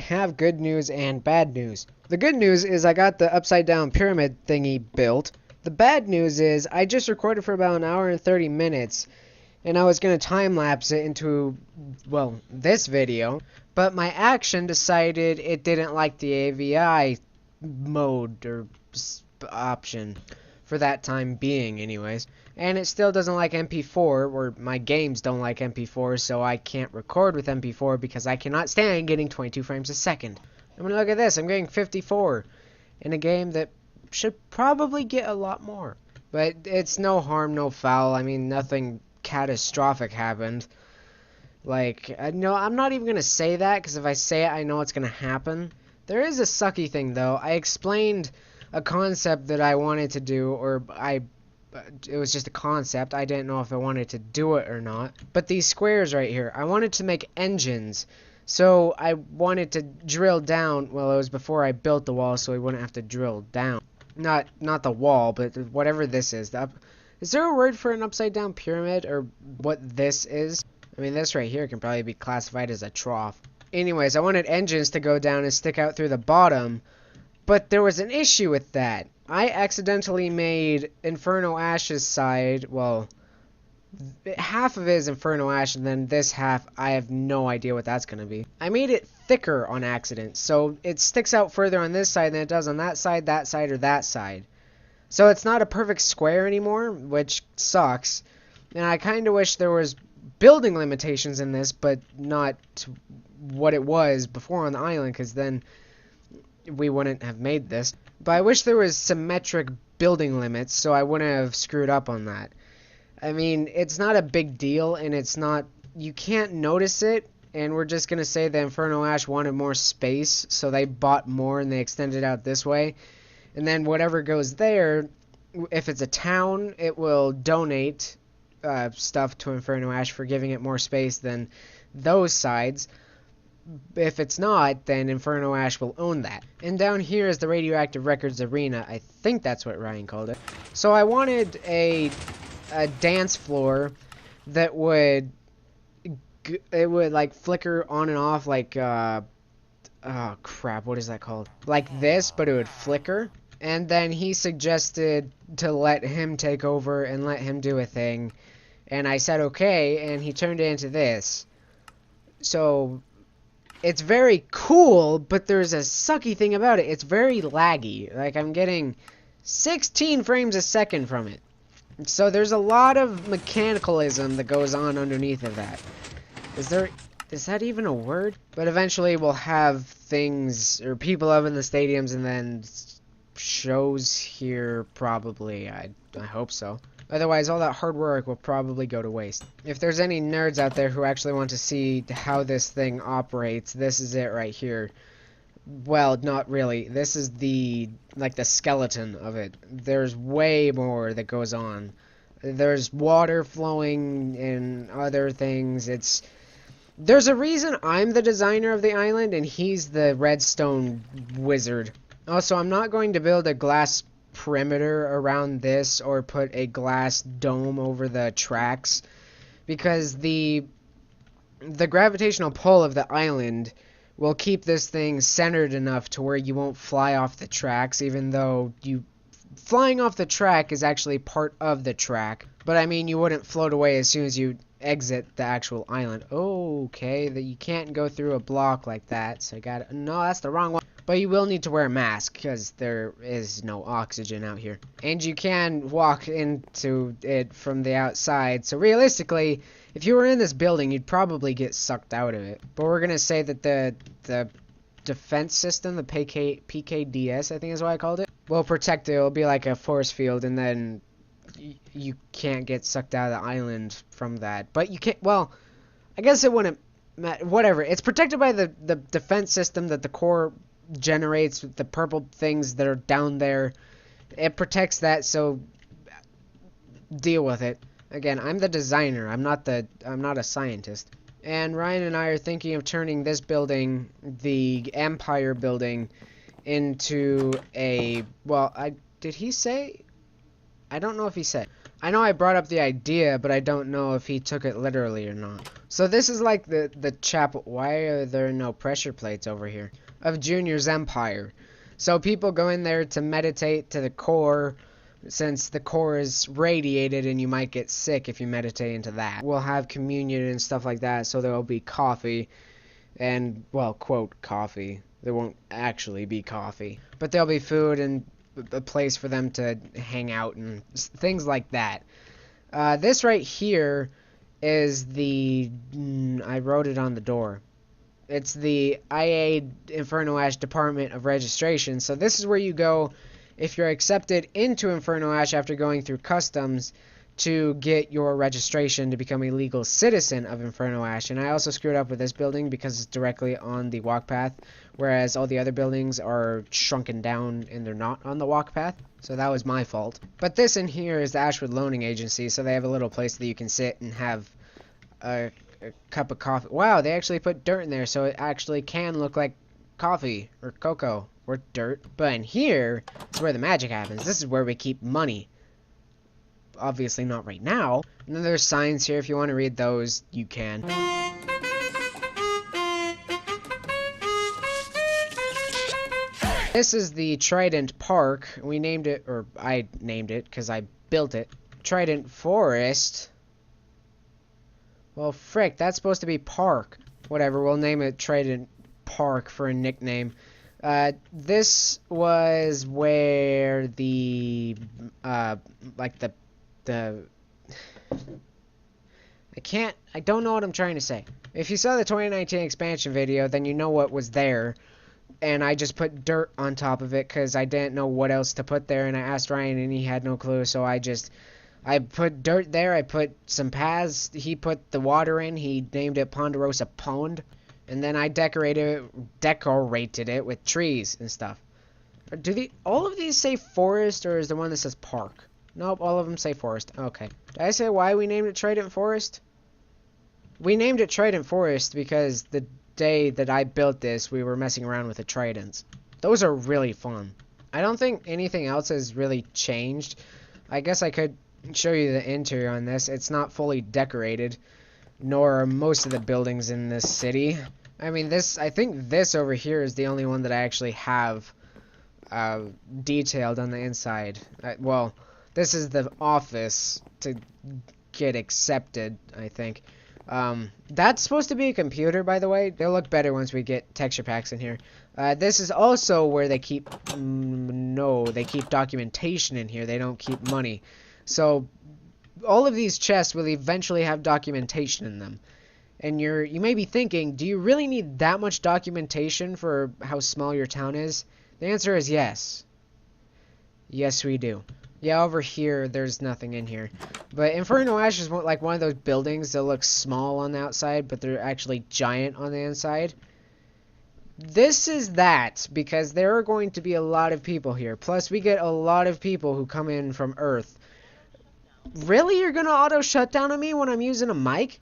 have good news and bad news. The good news is I got the upside down pyramid thingy built. The bad news is I just recorded for about an hour and 30 minutes, and I was going to time lapse it into, well, this video, but my action decided it didn't like the AVI mode or option for that time being anyways, and it still doesn't like MP4, or my games don't like MP4, so I can't record with MP4 because I cannot stand getting 22 frames a second. I mean, look at this, I'm getting 54 in a game that should probably get a lot more, but it's no harm, no foul. I mean, nothing catastrophic happened. Like, no, I'm not even gonna say that, because if I say it, I know it's gonna happen. There is a sucky thing, though. I explained a concept that I wanted to do, or it was just a concept. I didn't know if I wanted to do it or not. But these squares right here, I wanted to make engines. So I wanted to drill down. Well, it was before I built the wall, so we wouldn't have to drill down. Not the wall, but whatever this is. Is there a word for an upside down pyramid, or what this is? I mean, this right here can probably be classified as a trough. Anyways, I wanted engines to go down and stick out through the bottom, but there was an issue with that. I accidentally made Inferno Ash's side, well, half of it is Inferno Ash, and then this half, I have no idea what that's going to be. I made it thicker on accident, so it sticks out further on this side than it does on that side, or that side. So it's not a perfect square anymore, which sucks. And I kind of wish there was building limitations in this, but not what it was before on the island, because then we wouldn't have made this. But I wish there was symmetric building limits, so I wouldn't have screwed up on that. I mean, it's not a big deal, and it's not, you can't notice it, and we're just going to say that Inferno Ash wanted more space, so they bought more and they extended out this way. And then whatever goes there, if it's a town, it will donate stuff to Inferno Ash for giving it more space than those sides. If it's not, then Inferno Ash will own that. And down here is the Radioactive Records Arena. I think that's what Ryan called it. So I wanted a dance floor that would like flicker on and off like oh crap, what is that called? Like this, but it would flicker. And then he suggested to let him take over and let him do a thing. And I said okay, and he turned it into this. So it's very cool, but there's a sucky thing about it. It's very laggy. Like, I'm getting 16 frames a second from it. So there's a lot of mechanicalism that goes on underneath of that. Is that even a word? But eventually we'll have things, or people up in the stadiums, and then shows here, probably. I hope so. Otherwise, all that hard work will probably go to waste. If there's any nerds out there who actually want to see how this thing operates, this is it right here. Well, not really. This is the skeleton of it. There's way more that goes on. There's water flowing and other things. There's a reason I'm the designer of the island and he's the redstone wizard. Also, I'm not going to build a glass perimeter around this or put a glass dome over the tracks, because the gravitational pull of the island will keep this thing centered enough to where you won't fly off the tracks, even though flying off the track is actually part of the track. But I mean, you wouldn't float away as soon as you exit the actual island. Okay, that you can't go through a block like that, so no, that's the wrong one. But you will need to wear a mask, because there is no oxygen out here. And you can walk into it from the outside, so realistically, if you were in this building, you'd probably get sucked out of it. But we're going to say that the defense system, the PKDS, I think is what I called it, will protect it. It'll be like a force field, and then you can't get sucked out of the island from that. But you can't, well, I guess it wouldn't matter. Whatever. It's protected by the defense system that the core generates, the purple things that are down there. It protects that, so deal with it. Again, I'm the designer. I'm not a scientist. And Ryan and I are thinking of turning this building, the Empire building, into a, well, did he say? I don't know if he said. I know I brought up the idea, but I don't know if he took it literally or not. So this is like the chapel. Why are there no pressure plates over here? Of Junior's Empire. So people go in there to meditate to the core, since the core is radiated and you might get sick if you meditate into that. We'll have communion and stuff like that, so there will be coffee. And, well, quote, coffee. There won't actually be coffee. But there'll be food and a place for them to hang out and things like that. This right here is the... I wrote it on the door. It's the IA Inferno Ash Department of Registration. So this is where you go if you're accepted into Inferno Ash after going through customs to get your registration to become a legal citizen of Inferno Ash. And I also screwed up with this building because it's directly on the walk path, whereas all the other buildings are shrunken down and they're not on the walk path. So that was my fault. But this in here is the Ashwood Loaning Agency, so they have a little place that you can sit and have a cup of coffee. Wow, they actually put dirt in there, so it actually can look like coffee or cocoa or dirt. But in here is where the magic happens. This is where we keep money. Obviously not right now. And then there's signs here. If you want to read those, you can. This is the Trident Park. We named it, or I named it because I built it, Trident Forest. Well, frick, that's supposed to be park. Whatever, we'll name it Trident Park for a nickname. This was where the, like the I don't know what I'm trying to say. If you saw the 2019 expansion video, then you know what was there. And I just put dirt on top of it because I didn't know what else to put there. And I asked Ryan and he had no clue. So I put dirt there. I put some paths. He put the water in. He named it Ponderosa Pond. And then I decorated it with trees and stuff. All of these say forest, or is there one that says park? Nope, all of them say forest. Okay. Did I say why we named it Trident Forest? We named it Trident Forest because the day that I built this, we were messing around with the tridents. Those are really fun. I don't think anything else has really changed. I guess I could show you the interior on this. It's not fully decorated, nor are most of the buildings in this city. I mean, I think this over here is the only one that I actually have detailed on the inside. Well, this is the office to get accepted, I think. That's supposed to be a computer, by the way. They'll look better once we get texture packs in here. This is also where they keep... no, they keep documentation in here. They don't keep money. So, all of these chests will eventually have documentation in them. And you may be thinking, do you really need that much documentation for how small your town is? The answer is yes. Yes, we do. Yeah, over here, there's nothing in here. But Inferno Ash is like one of those buildings that look small on the outside, but they're actually giant on the inside. This is that, because there are going to be a lot of people here. Plus, we get a lot of people who come in from Earth. Really? You're gonna auto shut down on me when I'm using a mic?